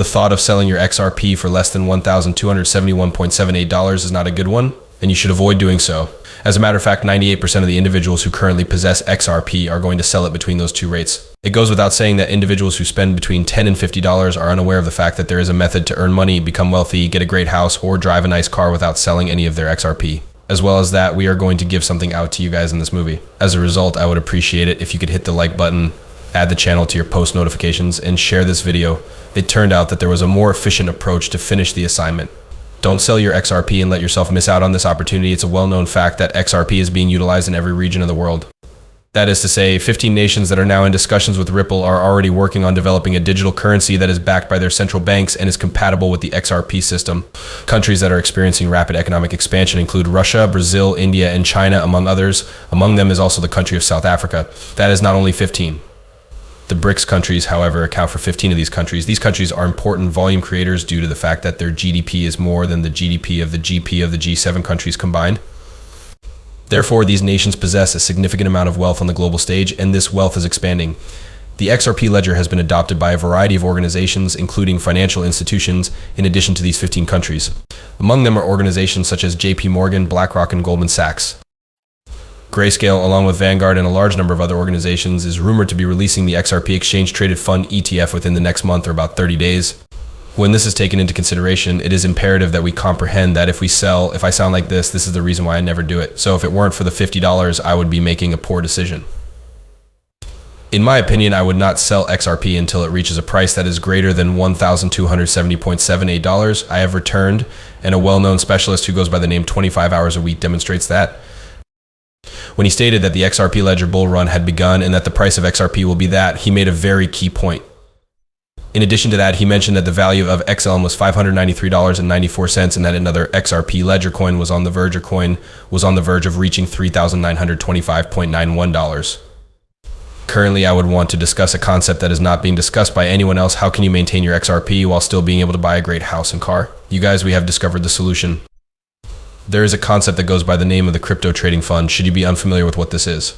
The thought of selling your XRP for less than $1,271.78 is not a good one, and you should avoid doing so. As a matter of fact, 98% of the individuals who currently possess XRP are going to sell it between those two rates. It goes without saying that individuals who spend between $10 and $50 are unaware of the fact that there is a method to earn money, become wealthy, get a great house, or drive a nice car without selling any of their XRP. As well as that, we are going to give something out to you guys in this movie. As a result, I would appreciate it if you could hit the like button, add the channel to your post notifications, and share this video. It turned out that there was a more efficient approach to finish the assignment. Don't sell your XRP and let yourself miss out on this opportunity. It's a well-known fact that XRP is being utilized in every region of the world. That is to say, 15 nations that are now in discussions with Ripple are already working on developing a digital currency that is backed by their central banks and is compatible with the XRP system. Countries that are experiencing rapid economic expansion include Russia, Brazil, India, and China, among others. Among them is also the country of South Africa. That is not only 15. The BRICS countries, however, account for 15 of these countries. These countries are important volume creators due to the fact that their GDP is more than the GDP of the GP of the G7 countries combined. Therefore, these nations possess a significant amount of wealth on the global stage, and this wealth is expanding. The XRP ledger has been adopted by a variety of organizations, including financial institutions, in addition to these 15 countries. Among them are organizations such as JP Morgan, BlackRock, and Goldman Sachs. Grayscale, along with Vanguard and a large number of other organizations, is rumored to be releasing the XRP Exchange Traded Fund ETF within the next month or about 30 days. When this is taken into consideration, it is imperative that we comprehend that if I sound like this is the reason why I never do it. So if it weren't for the $50, I would be making a poor decision. In my opinion, I would not sell XRP until it reaches a price that is greater than $1,270.78. I have returned, and a well-known specialist who goes by the name 25 Hours a Week demonstrates that. When he stated that the XRP ledger bull run had begun and that the price of XRP will be that, he made a very key point. In addition to that, he mentioned that the value of XLM was $593.94 and that another XRP ledger coin was on the verge of reaching $3,925.91. Currently, I would want to discuss a concept that is not being discussed by anyone else. How can you maintain your XRP while still being able to buy a great house and car? You guys, we have discovered the solution. There is a concept that goes by the name of the crypto trading fund, should you be unfamiliar with what this is.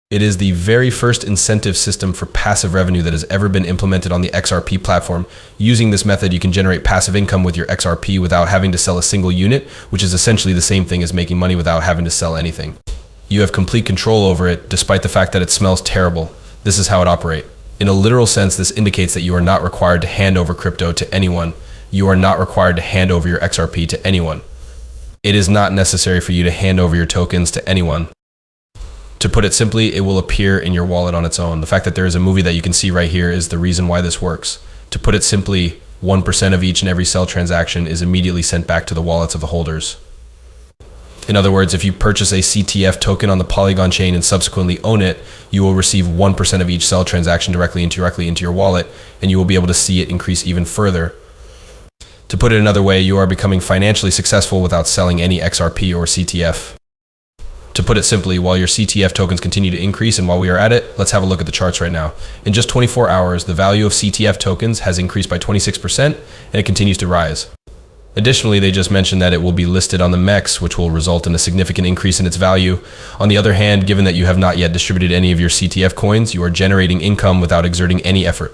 It is the very first incentive system for passive revenue that has ever been implemented on the XRP platform. Using this method, you can generate passive income with your XRP without having to sell a single unit, which is essentially the same thing as making money without having to sell anything. You have complete control over it, despite the fact that it smells terrible. This is how it operates. In a literal sense, this indicates that you are not required to hand over crypto to anyone. You are not required to hand over your XRP to anyone. It is not necessary for you to hand over your tokens to anyone. To put it simply, it will appear in your wallet on its own. The fact that there is a movie that you can see right here is the reason why this works. To put it simply, 1% of each and every sell transaction is immediately sent back to the wallets of the holders. In other words, if you purchase a CTF token on the Polygon chain and subsequently own it, you will receive 1% of each sell transaction directly into your wallet, and you will be able to see it increase even further. To put it another way, you are becoming financially successful without selling any XRP or CTF. To put it simply, while your CTF tokens continue to increase, and while we are at it, let's have a look at the charts right now. In just 24 hours, the value of CTF tokens has increased by 26%, and it continues to rise. Additionally, they just mentioned that it will be listed on the MEX, which will result in a significant increase in its value. On the other hand, given that you have not yet distributed any of your CTF coins, you are generating income without exerting any effort.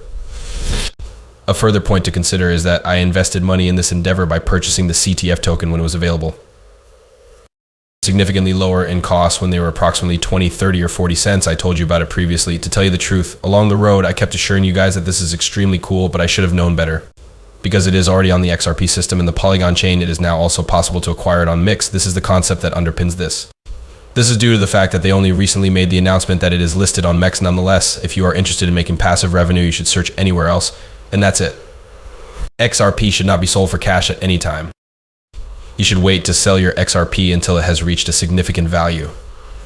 A further point to consider is that I invested money in this endeavor by purchasing the CTF token when it was available. Significantly lower in cost when they were approximately 20, 30, or 40 cents. I told you about it previously. To tell you the truth, along the road, I kept assuring you guys that this is extremely cool, but I should have known better. Because it is already on the XRP system and the Polygon chain, it is now also possible to acquire it on Mix. This is the concept that underpins this. This is due to the fact that they only recently made the announcement that it is listed on MEX nonetheless. If you are interested in making passive revenue, you should search anywhere else. And that's it. XRP should not be sold for cash at any time. You should wait to sell your XRP until it has reached a significant value.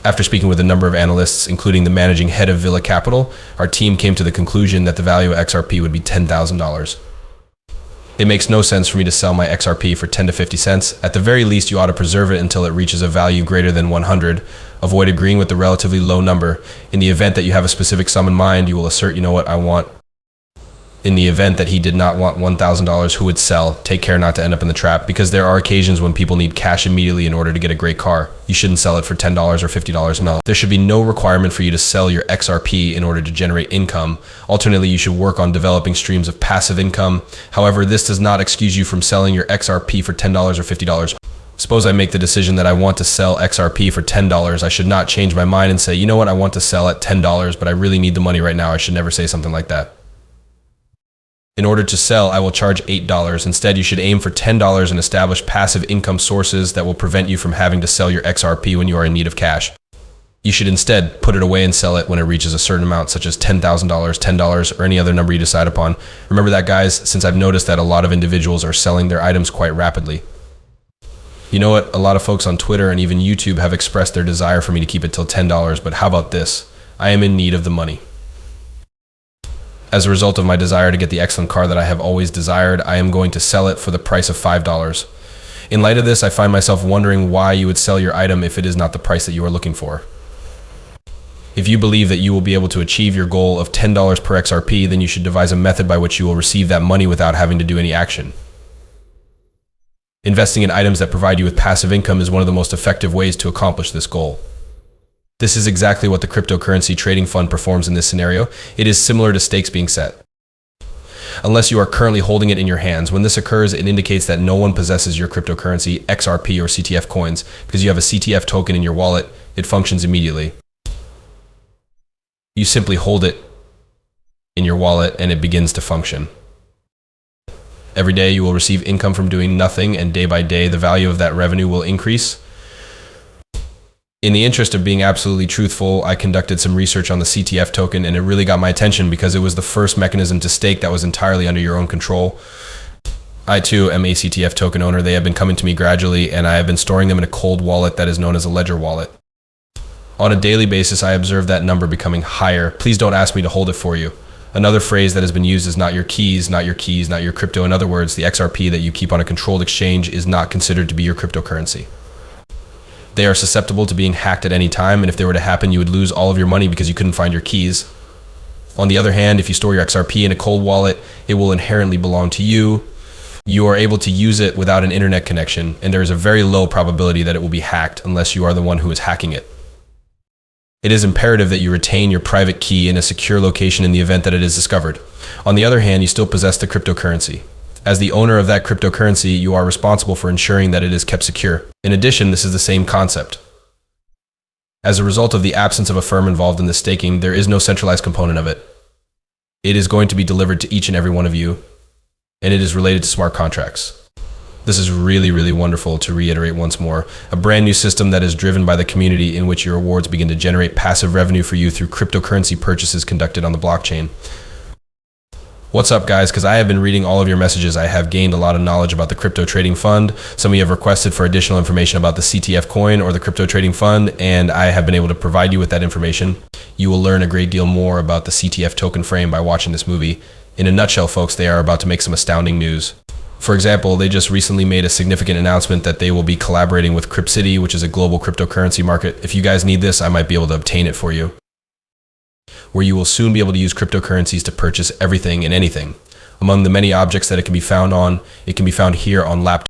After speaking with a number of analysts, including the managing head of Villa Capital, our team came to the conclusion that the value of XRP would be $10,000. It makes no sense for me to sell my XRP for 10 to 50 cents. At the very least, you ought to preserve it until it reaches a value greater than 100. Avoid agreeing with the relatively low number. In the event that you have a specific sum in mind, you will assert, you know what, I want In the event that he did not want $1,000, who would sell? Take care not to end up in the trap, because there are occasions when people need cash immediately in order to get a great car. You shouldn't sell it for $10 or $50. No. There should be no requirement for you to sell your XRP in order to generate income. Alternately, you should work on developing streams of passive income. However, this does not excuse you from selling your XRP for $10 or $50. Suppose I make the decision that I want to sell XRP for $10. I should not change my mind and say, you know what, I want to sell at $10, but I really need the money right now. I should never say something like that. In order to sell, I will charge $8. Instead, you should aim for $10 and establish passive income sources that will prevent you from having to sell your XRP when you are in need of cash. You should instead put it away and sell it when it reaches a certain amount, such as $10,000, $10, or any other number you decide upon. Remember that, guys, since I've noticed that a lot of individuals are selling their items quite rapidly. You know what? A lot of folks on Twitter and even YouTube have expressed their desire for me to keep it till $10, but how about this? I am in need of the money. As a result of my desire to get the excellent car that I have always desired, I am going to sell it for the price of $5. In light of this, I find myself wondering why you would sell your item if it is not the price that you are looking for. If you believe that you will be able to achieve your goal of $10 per XRP, then you should devise a method by which you will receive that money without having to do any action. Investing in items that provide you with passive income is one of the most effective ways to accomplish this goal. This is exactly what the cryptocurrency trading fund performs in this scenario. It is similar to stakes being set. Unless you are currently holding it in your hands. When this occurs, it indicates that no one possesses your cryptocurrency, XRP or CTF coins. Because you have a CTF token in your wallet, it functions immediately. You simply hold it in your wallet and it begins to function. Every day you will receive income from doing nothing, and day by day the value of that revenue will increase. In the interest of being absolutely truthful, I conducted some research on the CTF token, and it really got my attention because it was the first mechanism to stake that was entirely under your own control. I too am a CTF token owner. They have been coming to me gradually, and I have been storing them in a cold wallet that is known as a ledger wallet. On a daily basis, I observe that number becoming higher. Please don't ask me to hold it for you. Another phrase that has been used is not your keys, not your keys, not your crypto. In other words, the XRP that you keep on a controlled exchange is not considered to be your cryptocurrency. They are susceptible to being hacked at any time, and if they were to happen, you would lose all of your money because you couldn't find your keys. On the other hand, if you store your XRP in a cold wallet, it will inherently belong to you. You are able to use it without an internet connection, and there is a very low probability that it will be hacked unless you are the one who is hacking it. It is imperative that you retain your private key in a secure location in the event that it is discovered. On the other hand, you still possess the cryptocurrency. As the owner of that cryptocurrency, you are responsible for ensuring that it is kept secure. In addition, this is the same concept. As a result of the absence of a firm involved in the staking, there is no centralized component of it. It is going to be delivered to each and every one of you, and it is related to smart contracts. This is really, really wonderful. To reiterate once more, a brand new system that is driven by the community, in which your rewards begin to generate passive revenue for you through cryptocurrency purchases conducted on the blockchain. What's up, guys? Because I have been reading all of your messages, I have gained a lot of knowledge about the crypto trading fund. Some of you have requested for additional information about the CTF coin or the crypto trading fund, and I have been able to provide you with that information. You will learn a great deal more about the CTF token frame by watching this movie. In a nutshell, folks, they are about to make some astounding news. For example, they just recently made a significant announcement that they will be collaborating with Cryptcity, which is a global cryptocurrency market. If you guys need this, I might be able to obtain it for you, where you will soon be able to use cryptocurrencies to purchase everything and anything. Among the many objects that it can be found here on laptops.